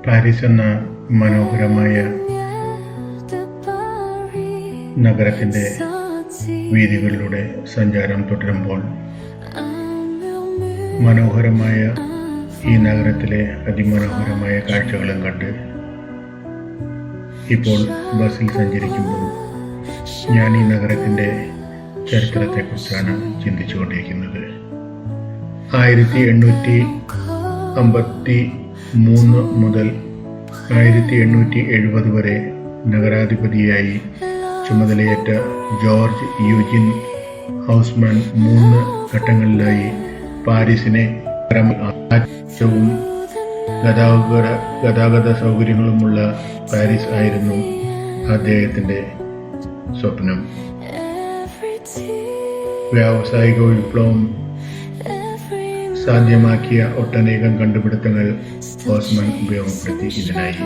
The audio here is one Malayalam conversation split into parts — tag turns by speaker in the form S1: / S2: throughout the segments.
S1: പാരീസ് എന്ന മനോഹരമായ നഗരത്തിൻ്റെ വീഥികളിലൂടെ സഞ്ചാരം തുടരുമ്പോൾ മനോഹരമായ ഈ നഗരത്തിലെ അതിമനോഹരമായ കാഴ്ചകളും കണ്ട് ഇപ്പോൾ ബസ്സിൽ സഞ്ചരിക്കുമ്പോൾ ഞാൻ ഈ നഗരത്തിൻ്റെ ചരിത്രത്തെക്കുറിച്ചാണ് ചിന്തിച്ചുകൊണ്ടിരിക്കുന്നത്. 1853 മുതൽ 1870 വരെ നഗരാധിപതിയായി ചുമതലയേറ്റ ജോർജ് യൂജിൻ ഹൗസ്മാൻ 3 ഘട്ടങ്ങളിലായി പാരീസിനെ ഏറ്റവും ഗതാഗത സൗകര്യങ്ങളുമുള്ള പാരീസ് ആയിരുന്നു അദ്ദേഹത്തിൻ്റെ സ്വപ്നം. വ്യാവസായിക വിപ്ലവം സാധ്യമാക്കിയ ഒട്ടനേകം കണ്ടുപിടുത്തങ്ങൾ ഹൗസ്മാൻ ഉപയോഗപ്പെടുത്തി ഇതിനായി.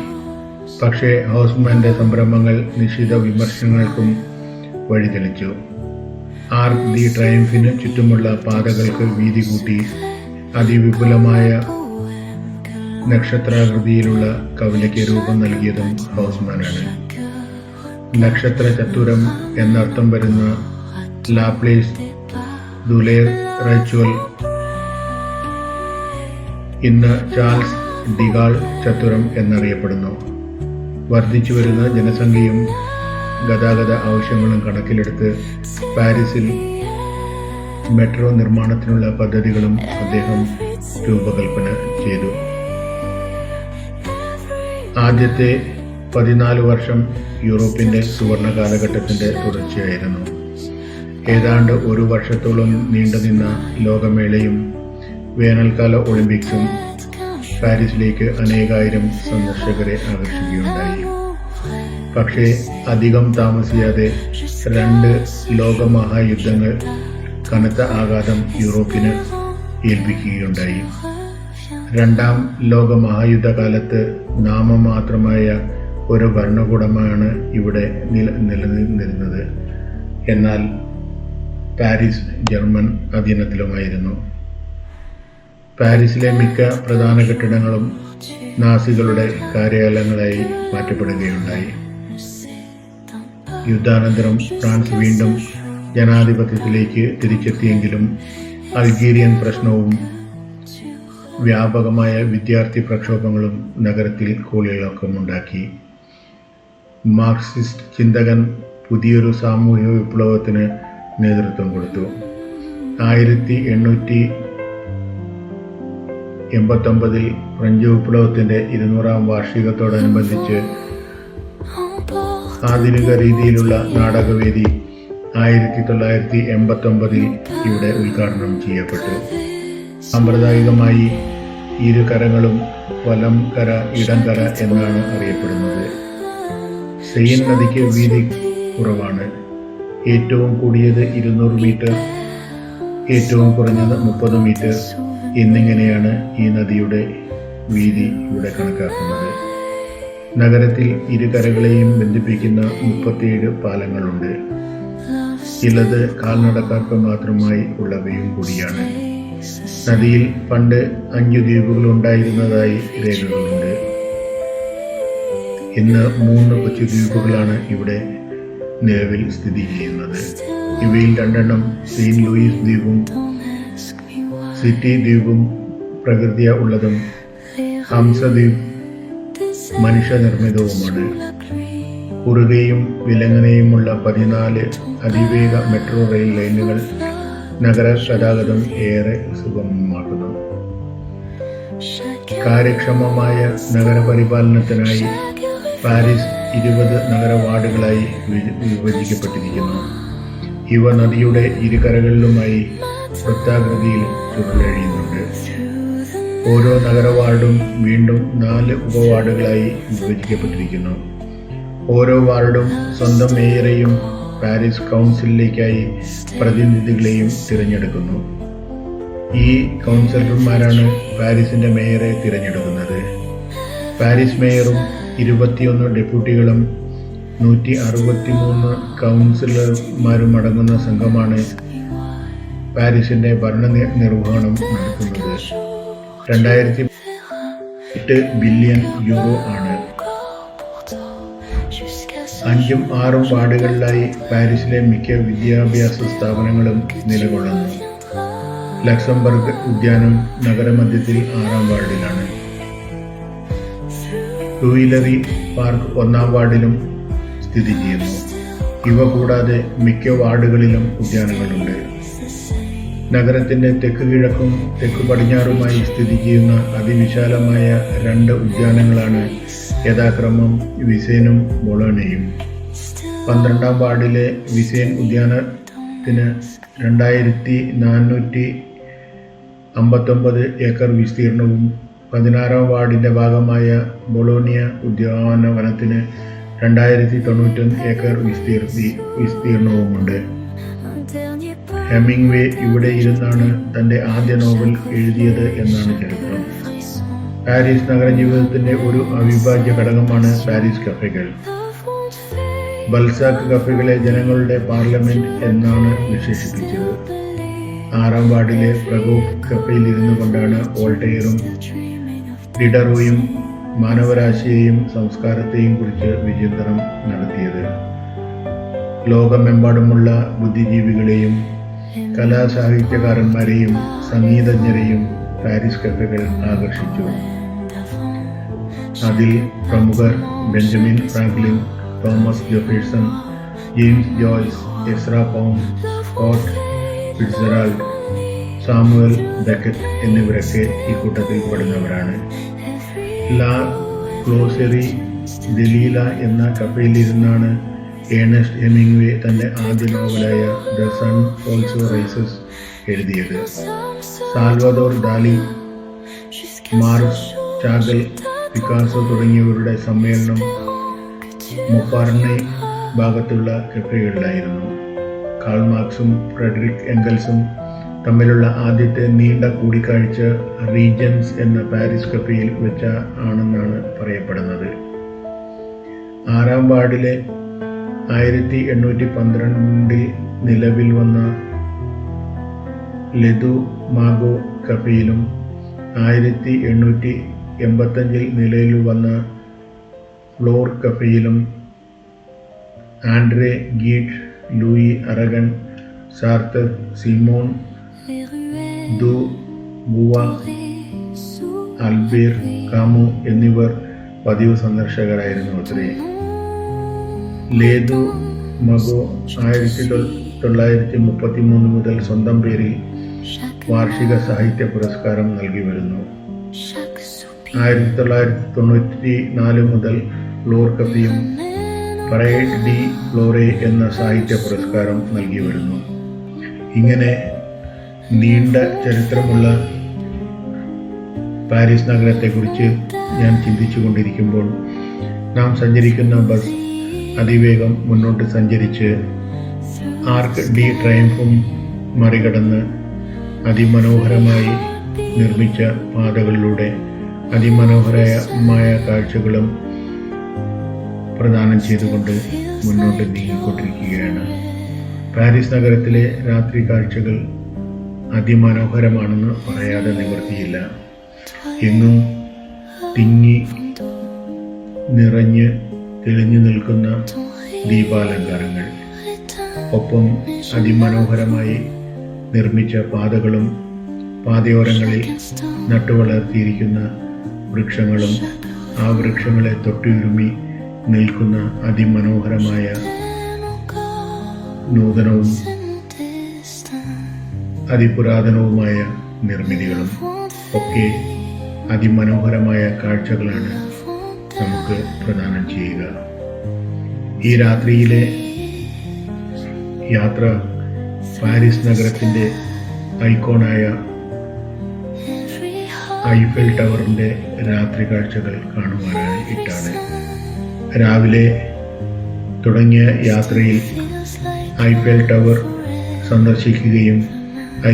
S1: പക്ഷേ ഹൗസ്മാന്റെ സംരംഭങ്ങൾ നിശ്ചിത വിമർശനങ്ങൾക്കും വഴിതെളിച്ചു. ആർക്ക് ദി ട്രയംഫിന് ചുറ്റുമുള്ള പാതകൾക്ക് വീതി കൂട്ടി അതിവിപുലമായ നക്ഷത്രാകൃതിയിലുള്ള കവലയ്ക്ക് രൂപം നൽകിയതും ഹൗസ്മാനാണ്. നക്ഷത്ര ചത്തുരം എന്നർത്ഥം വരുന്ന ലാപ്ലേസ് ദുലേർ റൈച്വൽ ഇന്ന് ചാൾസ് ഡിഗാൾ ചത്തുരം എന്നറിയപ്പെടുന്നു. വർദ്ധിച്ചു വരുന്ന ജനസംഖ്യയും ഗതാഗത ആവശ്യങ്ങളും കണക്കിലെടുത്ത് പാരീസിൽ മെട്രോ നിർമ്മാണത്തിനുള്ള പദ്ധതികളും അദ്ദേഹം രൂപകൽപ്പന ചെയ്തു. ആദ്യത്തെ 14 വർഷം യൂറോപ്പിൻ്റെ സുവർണ കാലഘട്ടത്തിൻ്റെ തുടർച്ചയായിരുന്നു. ഏതാണ്ട് 1 വർഷത്തോളം നീണ്ടുനിന്ന ലോകമേളയും വേനൽക്കാല ഒളിമ്പിക്സും പാരീസിലേക്ക് അനേകായിരം സന്ദർശകരെ ആകർഷിക്കുകയുണ്ടായി. പക്ഷേ അധികം താമസിയാതെ 2 ലോകമഹായുദ്ധങ്ങൾ കനത്ത ആഘാതം യൂറോപ്പിന് ഏൽപ്പിക്കുകയുണ്ടായി. 2ാം ലോകമഹായുദ്ധകാലത്ത് നാമമാത്രമായ ഒരു ഭരണകൂടമാണ് ഇവിടെ നിലനിന്നിരുന്നത്. എന്നാൽ പാരീസ് ജർമ്മൻ അധീനത്തിലുമായിരുന്നു. പാരീസിലെ മിക്ക പ്രധാന കെട്ടിടങ്ങളും നാസികളുടെ കാര്യാലയങ്ങളായി മാറ്റപ്പെടുകയുണ്ടായി. യുദ്ധാനന്തരം ഫ്രാൻസ് വീണ്ടും ജനാധിപത്യത്തിലേക്ക് തിരിച്ചെത്തിയെങ്കിലും അൾജീരിയൻ പ്രശ്നവും വ്യാപകമായ വിദ്യാർത്ഥി പ്രക്ഷോഭങ്ങളും നഗരത്തിൽ കോളിളക്കമുണ്ടാക്കി. മാർക്സിസ്റ്റ് ചിന്തകൻ പുതിയൊരു സാമൂഹിക വിപ്ലവത്തിന് നേതൃത്വം കൊടുത്തു. 1889 ഫ്രഞ്ച് വിപ്ലവത്തിൻ്റെ 200ാം വാർഷികത്തോടനുബന്ധിച്ച് ആധുനിക രീതിയിലുള്ള നാടകവേദി 1989 ഇവിടെ ഉദ്ഘാടനം ചെയ്യപ്പെട്ടു. സാമ്പ്രദായികമായി ഇരുകരകളും വലം കര ഇടം കര എന്നാണ് അറിയപ്പെടുന്നത്. സെയിൻ നദിക്ക് വീതി കുറവാണ്. ഏറ്റവും കൂടിയത് 200 മീറ്റർ, ഏറ്റവും കുറഞ്ഞത് 30 മീറ്റർ എന്നിങ്ങനെയാണ് ഈ നദിയുടെ വീതി ഇവിടെ കണക്കാക്കുന്നത്. നഗരത്തിൽ ഇരുകരകളെയും ബന്ധിപ്പിക്കുന്ന 37 പാലങ്ങളുണ്ട്. ചിലത് കാൽനടക്കാർക്ക് മാത്രമായി ഉള്ളവയും കൂടിയാണ്. നദിയിൽ പണ്ട് 5 ദ്വീപുകൾ ഉണ്ടായിരുന്നതായി രേഖകളുണ്ട്. ഇന്ന് 3 കൊച്ചു ദ്വീപുകളാണ് ഇവിടെ നിലവിൽ സ്ഥിതി ചെയ്യുന്നത്. ഇവയിൽ 2 സെയിന്റ് ലൂയിസ് ദ്വീപും സിറ്റി ദ്വീപും പ്രകൃതിയ ഉള്ളതും ഹംസദ്വീപ് മനുഷ്യനിർമ്മിതവുമാണ്. കുറുകയും വിലങ്ങനെയുമുള്ള 14 അതിവേഗ മെട്രോ റെയിൽ ലൈനുകൾ നഗര ഗതാഗതം ഏറെ സുഗമമാക്കുന്നു. കാര്യക്ഷമമായ നഗരപരിപാലനത്തിനായി പാരീസ് 20 നഗര വാർഡുകളായി വിഭജിക്കപ്പെട്ടിരിക്കുന്നു. ഇവ നദിയുടെ ഇരുകരകളിലുമായി വൃത്താകൃതിയിൽ ചുരുളഴിയുന്നുണ്ട്. ഓരോ നഗര വാർഡും വീണ്ടും 4 ഉപവാർഡുകളായി വിഭജിക്കപ്പെട്ടിരിക്കുന്നു. ഓരോ വാർഡും സ്വന്തം മേയറെയും പാരീസ് കൗൺസിലിലേക്കായി പ്രതിനിധികളെയും തിരഞ്ഞെടുക്കുന്നു. ഈ കൗൺസിലർമാരാണ് പാരീസിന്റെ മേയറെ തിരഞ്ഞെടുക്കുന്നത്. പാരീസ് മേയറും 21 ഡെപ്യൂട്ടികളും 163 കൗൺസിലർമാരും അടങ്ങുന്ന സംഘമാണ് പാരീസിന്റെ ഭരണ നിർവഹണം നടത്തുന്നത്. 8 ബില്യൺ യൂറോ ആണ്. 5ഉം 6ഉം വാർഡുകളിലായി പാരീസിലെ മിക്ക വിദ്യാഭ്യാസ സ്ഥാപനങ്ങളും നിലകൊള്ളുന്നു. ലക്സംബർഗ് ഉദ്യാനം നഗരമധ്യത്തിൽ 6ആം വാർഡിലാണ്. ടൂയിലറി പാർക്ക് 1ആം വാർഡിലും സ്ഥിതി ചെയ്യുന്നു. ഇവ കൂടാതെ മിക്ക വാർഡുകളിലും ഉദ്യാനങ്ങളുണ്ട്. നഗരത്തിന്റെ തെക്ക് കിഴക്കും തെക്ക് പടിഞ്ഞാറുമായി സ്ഥിതി ചെയ്യുന്ന അതിവിശാലമായ 2 ഉദ്യാനങ്ങളാണ് യഥാക്രമം വിസേനും ബൊളോണയും. 12ആം വാർഡിലെ വിസേൻ ഉദ്യാനത്തിന് 2459 ഏക്കർ വിസ്തീർണവും 16ആം വാർഡിന്റെ ഭാഗമായ ബൊളോണിയ ഉദ്യാനവനത്തിന് 2091 ഏക്കർ വിസ്തീർണവുമുണ്ട്. ഹെമിംഗ്വേ ഇവിടെ ഇരുന്നാണ് തന്റെ ആദ്യ നോവൽ എഴുതിയത് എന്നാണ് ചരിത്രം. പാരീസ് നഗരജീവിതത്തിന്റെ ഒരു അവിഭാജ്യ ഘടകമാണ് പാരീസ് കഫേകൾ. ബൽസാക്ക് കഫേകളെ ജനങ്ങളുടെ പാർലമെന്റ് എന്നാണ് വിശേഷിപ്പിച്ചത്. 6ആം വാർഡിലെ പ്രകോഫ് കഫേയിൽ ഇരുന്നു കൊണ്ടാണ് വോൾട്ടയറും ഡിഡറോയും മാനവരാശിയെയും സംസ്കാരത്തെയും കുറിച്ച് വിചിന്തനം നടത്തിയത്. ലോകമെമ്പാടുമുള്ള ബുദ്ധിജീവികളെയും കലാസാഹിത്യകാരന്മാരെയും സംഗീതജ്ഞരെയും പാരീസ് കഫേകൾ ആകർഷിച്ചു. അതിൽ പ്രമുഖർ Benjamin Franklin, Thomas Jefferson, James Joyce, Ezra Pound, Scott Fitzgerald, Samuel Beckett എന്നിവരൊക്കെ ഈ കൂട്ടത്തിൽ പെടുന്നവരാണ്. ലാ ക്ലോസെറി ദലീല എന്ന കഫേയിലിരുന്നാണ് ഏണസ്റ്റ് ഹെമിംഗ്വേ തന്റെ ആദ്യ നോവലായ ദ സൺ ഓൾസോ റൈസസ് എഴുതിയത്. സാൽവദോർ ദാലി, മാർക്സ്, ചാഗൽ, പിക്കാസോ തുടങ്ങിയവരുടെ സമ്മേളനം മൊപ്പാർണെ ഭാഗത്തുള്ള കഫേകളിലായിരുന്നു. കാൾ മാർക്സും ഫ്രെഡറിക് എംഗൽസും തമ്മിലുള്ള ആദ്യത്തെ നീണ്ട കൂടിക്കാഴ്ച റീജൻസ് എന്ന പാരീസ് കഫേയിൽ വെച്ച ആണെന്നാണ് പറയപ്പെടുന്നത്. 6ആം വാർഡിലെ 1812 നിലവിൽ വന്ന ലെദു മാഗോ കഫേയിലും 1885 നിലയിൽ വന്ന ഫ്ലോർ കഫേയിലും ആൻഡ്രേ ഗീഡ്, ലൂയി അറഗൺ, സാർത്തർ, സിമോൺ ദു ബുവ, ആൽബേർ കാമു എന്നിവർ പതിവ് സന്ദർശകരായിരുന്നു അത്രേ. ലേദു മഗോ 1933 മുതൽ സ്വന്തം പേരിൽ വാർഷിക സാഹിത്യ പുരസ്കാരം നൽകി വരുന്നു. 1994 മുതൽ ഫ്ലോർ കഫേയും പരേഡ് ഡി ഫ്ലോറെ എന്ന സാഹിത്യ പുരസ്കാരം നൽകി വരുന്നു. ഇങ്ങനെ നീണ്ട ചരിത്രമുള്ള പാരീസ് നഗരത്തെക്കുറിച്ച് ഞാൻ ചിന്തിച്ചു കൊണ്ടിരിക്കുമ്പോൾ നാം സഞ്ചരിക്കുന്ന ബസ് അതിവേഗം മുന്നോട്ട് സഞ്ചരിച്ച് ആർക്ക് ഡി ട്രയംഫും മറികടന്ന് അതിമനോഹരമായി നിർമ്മിച്ച പാതകളിലൂടെ അതിമനോഹരമായ കാഴ്ചകളും പ്രദാനം ചെയ്തുകൊണ്ട് മുന്നോട്ട് നീങ്ങിക്കൊണ്ടിരിക്കുകയാണ്. പാരീസ് നഗരത്തിലെ രാത്രി കാഴ്ചകൾ അതിമനോഹരമാണെന്ന് പറയാതെ നിവൃത്തിയില്ല. എങ്ങും തിങ്ങി നിറഞ്ഞ് തെളിഞ്ഞു നിൽക്കുന്ന ദീപാലങ്കാരങ്ങൾ, ഒപ്പം അതിമനോഹരമായി നിർമ്മിച്ച പാതകളും പാതയോരങ്ങളിൽ നട്ടുവളർത്തിയിരിക്കുന്ന വൃക്ഷങ്ങളും ആ വൃക്ഷങ്ങളെ തൊട്ടുരുമി നിൽക്കുന്ന അതിമനോഹരമായ നൂതനവും അതിപുരാതനവുമായ നിർമ്മിതികളും ഒക്കെ അതിമനോഹരമായ കാഴ്ചകളാണ് നമുക്ക് പ്രദാനം ചെയ്യുക. ഈ രാത്രിയിലെ യാത്ര പാരീസ് നഗരത്തിൻ്റെ ഐക്കോണായ ഐഫൽ ടവറിൻ്റെ രാത്രി കാഴ്ചകൾ കാണുവാനായിട്ടാണ്. രാവിലെ തുടങ്ങിയ യാത്രയിൽ ഐഫൽ ടവർ സന്ദർശിക്കുകയും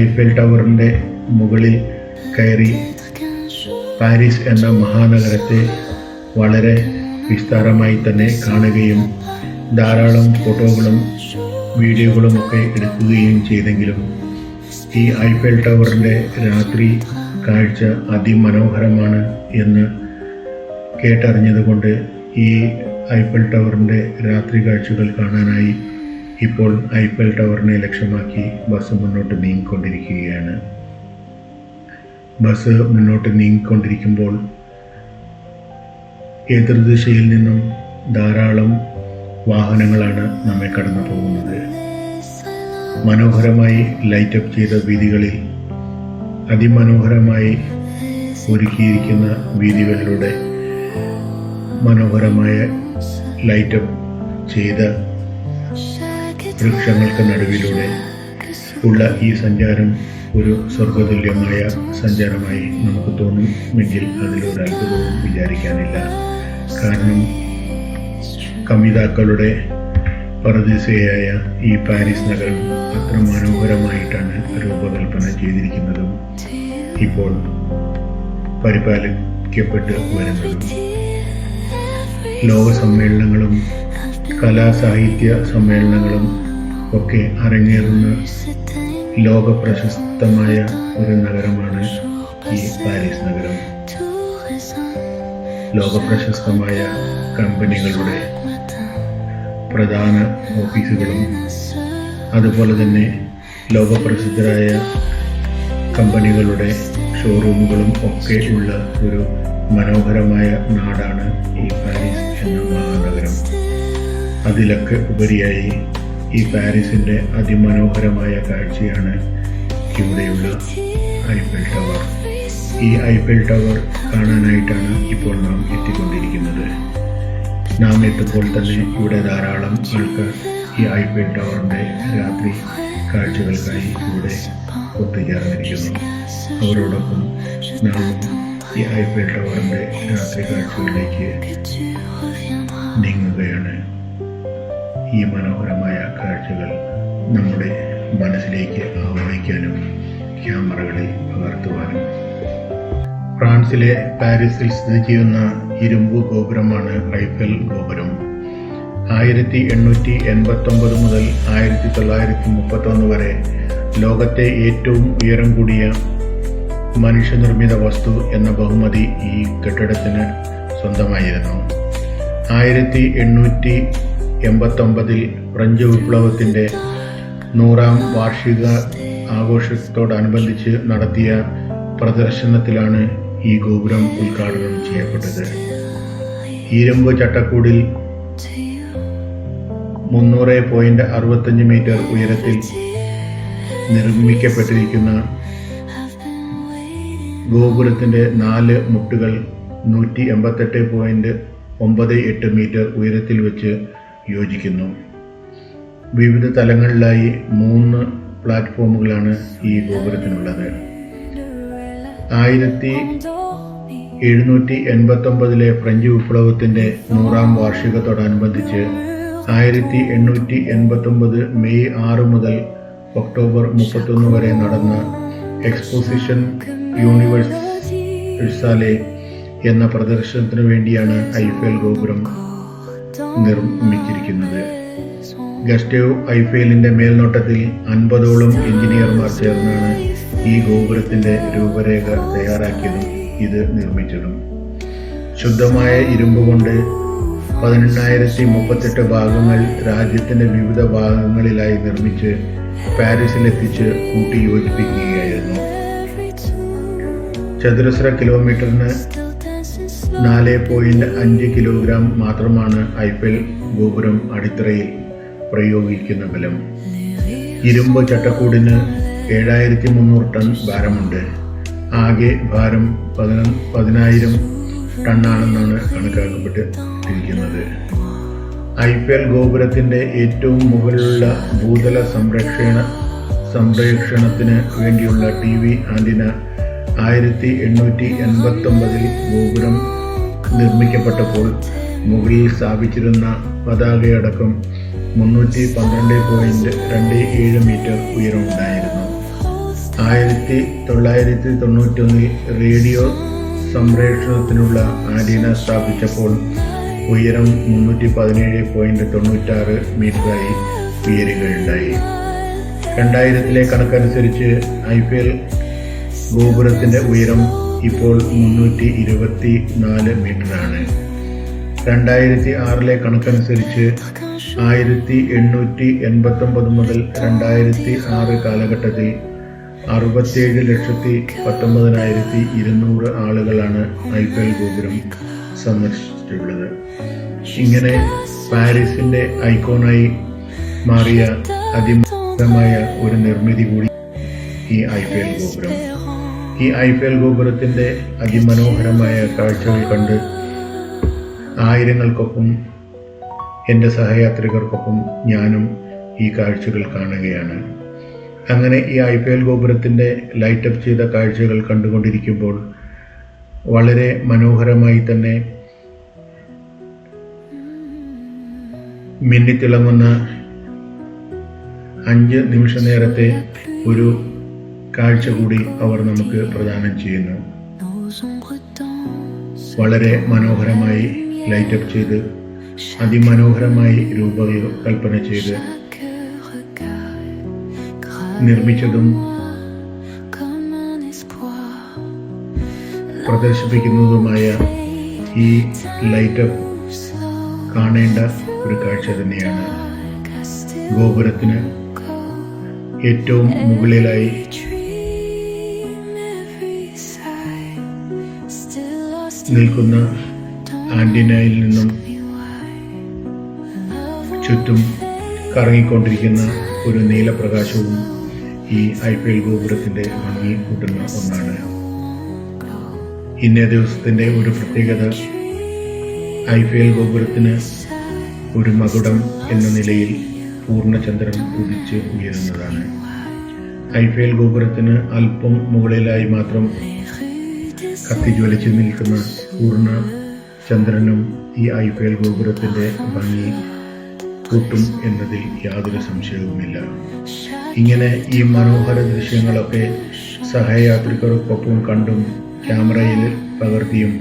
S1: ഐഫൽ ടവറിൻ്റെ മുകളിൽ കയറി പാരീസ് എന്ന മഹാനഗരത്തെ വളരെ വിസ്താരമായി തന്നെ കാണുകയും ധാരാളം ഫോട്ടോകളും വീഡിയോകളും ഒക്കെ എടുക്കുകയും ചെയ്തെങ്കിലും ഈ ഐഫൽ ടവറിൻ്റെ രാത്രി കാഴ്ച അതിമനോഹരമാണ് എന്ന് കേട്ടറിഞ്ഞതുകൊണ്ട് ഈ ഐഫൽ ടവറിൻ്റെ രാത്രി കാഴ്ചകൾ കാണാനായി ഇപ്പോൾ ഐഫൽ ടവറിനെ ലക്ഷ്യമാക്കി ബസ് മുന്നോട്ട് നീങ്ങിക്കൊണ്ടിരിക്കുകയാണ്. ബസ് മുന്നോട്ട് നീങ്ങിക്കൊണ്ടിരിക്കുമ്പോൾ എതിർദിശയിൽ നിന്നും ധാരാളം വാഹനങ്ങളാണ് നമ്മെ കടന്നു പോകുന്നത്. മനോഹരമായി ലൈറ്റപ്പ് ചെയ്ത വീതികളിൽ അതിമനോഹരമായി ഒരുക്കിയിരിക്കുന്ന വീതികളിലൂടെ മനോഹരമായ ലൈറ്റപ്പ് ചെയ്ത വൃക്ഷങ്ങൾക്ക് നടുവിലൂടെ ഉള്ള ഈ സഞ്ചാരം ഒരു സ്വർഗതുല്യമായ സഞ്ചാരമായി നമുക്ക് തോന്നുമെങ്കിൽ അതിലൊരു അത്ഭുതവും വിചാരിക്കാനില്ല. കാരണം കവിതാക്കളുടെ പറുദീസയായ ഈ പാരീസ് നഗരം അത്ര മനോഹരമായിട്ടാണ് രൂപകൽപ്പന ചെയ്തിരിക്കുന്നതും ഇപ്പോൾ പരിപാലിക്കപ്പെട്ട് വരുന്നതും. ലോക സമ്മേളനങ്ങളും കലാസാഹിത്യ സമ്മേളനങ്ങളും ഒക്കെ അരങ്ങേറുന്ന ലോക പ്രശസ്തമായ ഒരു നഗരമാണ് ഈ പാരീസ് നഗരം. ലോക പ്രശസ്തമായ കമ്പനികളുടെ പ്രധാന ഓഫീസുകളും അതുപോലെ തന്നെ ലോകപ്രസിദ്ധരായ കമ്പനികളുടെ ഷോറൂമുകളും ഒക്കെ ഉള്ള ഒരു മനോഹരമായ നാടാണ് ഈ പാരീസ് എന്ന മഹാനഗരം. അതിലൊക്കെ ഉപരിയായി ഈ പാരീസിൻ്റെ അതിമനോഹരമായ കാഴ്ചയാണ് ഇവിടെയുള്ള ഐഫൽ ടവർ. ഈ ഐഫൽ ടവർ കാണാനായിട്ടാണ് ഇപ്പോൾ നാം എത്തിക്കൊണ്ടിരിക്കുന്നത്. നാം എത്തുമ്പോൾ തന്നെ ഇവിടെ ധാരാളം ആൾക്കാർ ഈ ഐഫൽ ടവറിൻ്റെ രാത്രി കാഴ്ചകൾക്കായി ഇവിടെ ഒത്തുചേർന്നിരിക്കുന്നു. അവരോടൊപ്പം നാം ഈ ഐഫൽ ടവറിൻ്റെ രാത്രി കാഴ്ചകളിലേക്ക് നീങ്ങുകയാണ്. ഈ മനോഹരമായ കാഴ്ചകൾ നമ്മുടെ മനസ്സിലേക്ക് ആവാഹിക്കാനും ക്യാമറകളിൽ പകർത്തുവാനും. ഫ്രാൻസിലെ പാരീസിൽ സ്ഥിതി ചെയ്യുന്ന ഇരുമ്പ് ഗോപുരമാണ് ഐഫൽ ഗോപുരം. 1889 മുതൽ 1931 വരെ ലോകത്തെ ഏറ്റവും ഉയരം കൂടിയ മനുഷ്യനിർമ്മിത വസ്തു എന്ന ബഹുമതി ഈ കെട്ടിടത്തിന് സ്വന്തമായിരുന്നു. 1889 ഫ്രഞ്ച് വിപ്ലവത്തിൻ്റെ 100ാം വാർഷിക ആഘോഷത്തോടനുബന്ധിച്ച് നടത്തിയ പ്രദർശനത്തിലാണ് ഈ ഗോപുരം ഉദ്ഘാടനം ചെയ്യപ്പെട്ടത്. ഇരുമ്പ് ചട്ടക്കൂടിൽ 300.65 മീറ്റർ ഉയരത്തിൽ നിർമ്മിക്കപ്പെട്ടിരിക്കുന്ന ഗോപുരത്തിൻ്റെ 4 മുട്ടുകൾ 188.98 മീറ്റർ ഉയരത്തിൽ വെച്ച് യോജിക്കുന്നു. വിവിധ തലങ്ങളിലായി 3 പ്ലാറ്റ്ഫോമുകളാണ് ഈ ഗോപുരത്തിനുള്ളത്. 1789 ഫ്രഞ്ച് വിപ്ലവത്തിൻ്റെ 100ാം വാർഷികത്തോടനുബന്ധിച്ച് 1889 മെയ് 6 മുതൽ ഒക്ടോബർ 31 വരെ നടന്ന എക്സ്പോസിഷൻ യൂണിവേഴ്സാലെ എന്ന പ്രദർശനത്തിനു വേണ്ടിയാണ് ഐഫൽ ഗോപുരം നിർമ്മിച്ചിരിക്കുന്നത്. ഗസ്റ്റേവ് ഐഫേലിൻ്റെ മേൽനോട്ടത്തിൽ 50ഓളം എഞ്ചിനീയർമാർ ചേർന്നാണ് ഈ ഗോപുരത്തിൻ്റെ രൂപരേഖ തയ്യാറാക്കിയതും ഇത് നിർമ്മിച്ചതും. ശുദ്ധമായ ഇരുമ്പ് കൊണ്ട് 18,038 ഭാഗങ്ങൾ രാജ്യത്തിൻ്റെ വിവിധ ഭാഗങ്ങളിലായി നിർമ്മിച്ച് പാരീസിലെത്തിച്ച് കൂട്ടിയോജിപ്പിക്കുകയായിരുന്നു. ചതുരശ്ര കിലോമീറ്ററിന് 4.5 കിലോഗ്രാം മാത്രമാണ് ഐഫൽ ഗോപുരം അടിത്തറയിൽ പ്രയോഗിക്കുന്ന ബലം. ഇരുമ്പ് ചട്ടക്കൂടിന് 7,300 ടൺ ഭാരമുണ്ട്. ആകെ ഭാരം 10,000 ടണ്ണാണെന്നാണ് കണക്കാക്കപ്പെട്ടിരിക്കുന്നത്. ഐഫൽ ഗോപുരത്തിൻ്റെ ഏറ്റവും മുകളിലുള്ള ഭൂതല സംപ്രേക്ഷണത്തിന് വേണ്ടിയുള്ള TV ആന്റിന 1889 ഗോപുരം നിർമ്മിക്കപ്പെട്ടപ്പോൾ മുകളിൽ സ്ഥാപിച്ചിരുന്ന പതാകയടക്കം 312.27 മീറ്റർ ഉയരമുണ്ടായിരുന്നു. 1991 റേഡിയോ സംപ്രേഷണത്തിനുള്ള ആന്റിന സ്ഥാപിച്ചപ്പോൾ ഉയരം 317.96 മീറ്ററായി ഉയരുകയുണ്ടായി. 2000 കണക്കനുസരിച്ച് ഐഫൽ ഗോപുരത്തിൻ്റെ ഉയരം ഇപ്പോൾ 324 മീറ്ററാണ്. 2006 കണക്കനുസരിച്ച് 1889 മുതൽ 2006 കാലഘട്ടത്തിൽ 67,19,200 ആളുകളാണ് ഐഫൽ ഗോപുരം സന്ദർശിച്ചിട്ടുള്ളത്. ഇങ്ങനെ പാരീസിന്റെ ഐക്കോണായി മാറിയ അതിമനോഹരമായ ഒരു നിർമ്മിതി കൂടി ഈ ഐഫൽ ഗോപുരം. ഈ ഐഫൽ ഗോപുരത്തിന്റെ അതിമനോഹരമായ കാഴ്ചകൾ കണ്ട് ആയിരങ്ങൾക്കൊപ്പം എൻ്റെ സഹയാത്രികർക്കൊപ്പം ഞാനും ഈ കാഴ്ചകൾ കാണുകയാണ്. അങ്ങനെ ഈ ഐഫൽ ഗോപുരത്തിൻ്റെ ലൈറ്റപ്പ് ചെയ്ത കാഴ്ചകൾ കണ്ടുകൊണ്ടിരിക്കുമ്പോൾ വളരെ മനോഹരമായി തന്നെ മിന്നിത്തിളങ്ങുന്ന 5 നിമിഷ നേരത്തെ ഒരു കാഴ്ച കൂടി അവർ നമുക്ക് പ്രദാനം ചെയ്യുന്നു. വളരെ മനോഹരമായി ലൈറ്റപ്പ് ചെയ്ത് അതിമനോഹരമായി രൂപകൽപ്പന ചെയ്ത് നിർമ്മിച്ചതും പ്രദർശിപ്പിക്കുന്നതുമായ ഈ ലൈറ്റപ്പ് കാണേണ്ട ഒരു കാഴ്ച തന്നെയാണ്. ഗോപുരത്തിന് ഏറ്റവും മുകളിലായി നിൽക്കുന്ന ആന്റിനയിൽ നിന്നും ചുറ്റും കറങ്ങിക്കൊണ്ടിരിക്കുന്ന ഒരു നീലപ്രകാശവും ഈ ഐഫൽ ഗോപുരത്തിൻ്റെ ഭംഗി കൂട്ടുന്ന ഒന്നാണ്. ഇന്നേ ദിവസത്തിൻ്റെ ഒരു പ്രത്യേകത ഐഫൽ ഗോപുരത്തിന് ഒരു മകുടം എന്ന നിലയിൽ പൂർണ്ണചന്ദ്രൻ ഉദിച്ച് ഉയരുന്നതാണ്. ഐഫൽ ഗോപുരത്തിന് അല്പം മുകളിലായി മാത്രം കത്തിജ്വലിച്ച് നിൽക്കുന്ന പൂർണ്ണ ചന്ദ്രനും ഈ ഐഫൽ ഗോപുരത്തിൻ്റെ ഭംഗി കൂട്ടും എന്നതിൽ യാതൊരു സംശയവുമില്ല. ഇങ്ങനെ ഈ മനോഹര ദൃശ്യങ്ങളൊക്കെ സഹയാത്രികർക്കൊപ്പം കണ്ടും ക്യാമറയിൽ പകർത്തിയും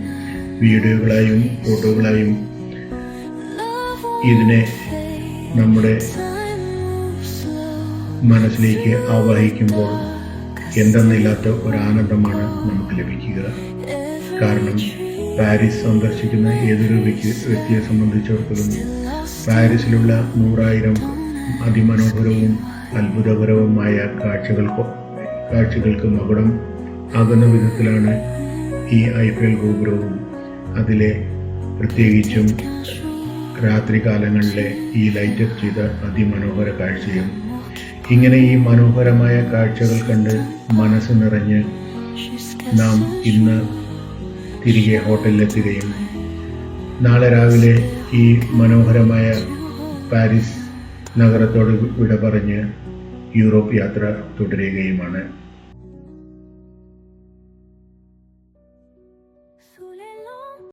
S1: വീഡിയോകളായും ഫോട്ടോകളായും ഇതിനെ നമ്മുടെ മനസ്സിലേക്ക് ആവാഹിക്കുമ്പോൾ എന്തെന്നില്ലാത്ത ഒരാനന്ദമാണ് നമുക്ക് ലഭിക്കുക. കാരണം പാരീസ് സന്ദർശിക്കുന്ന ഏതൊരു വ്യക്തിയെ സംബന്ധിച്ചിടത്തോളം പാരീസിലുള്ള 100,000 അതിമനോഹരവും അത്ഭുതകരവുമായ കാഴ്ചകൾക്ക് മകുടം ആകുന്ന വിധത്തിലാണ് ഈ ഐഫൽ ഗോപുരവും അതിലെ പ്രത്യേകിച്ചും രാത്രികാലങ്ങളിലെ ഈ ലൈറ്റപ്പ് ചെയ്ത അതിമനോഹര കാഴ്ചയും. ഇങ്ങനെ ഈ മനോഹരമായ കാഴ്ചകൾ കണ്ട് മനസ്സ് നിറഞ്ഞ് നാം ഇന്ന് തിരികെ ഹോട്ടലിലെത്തുകയും നാളെ രാവിലെ ഈ മനോഹരമായ പാരീസ് നഗരത്തോട് വിട പറഞ്ഞ് യൂറോപ്പ് യാത്ര തുടരുകയുമാണ്.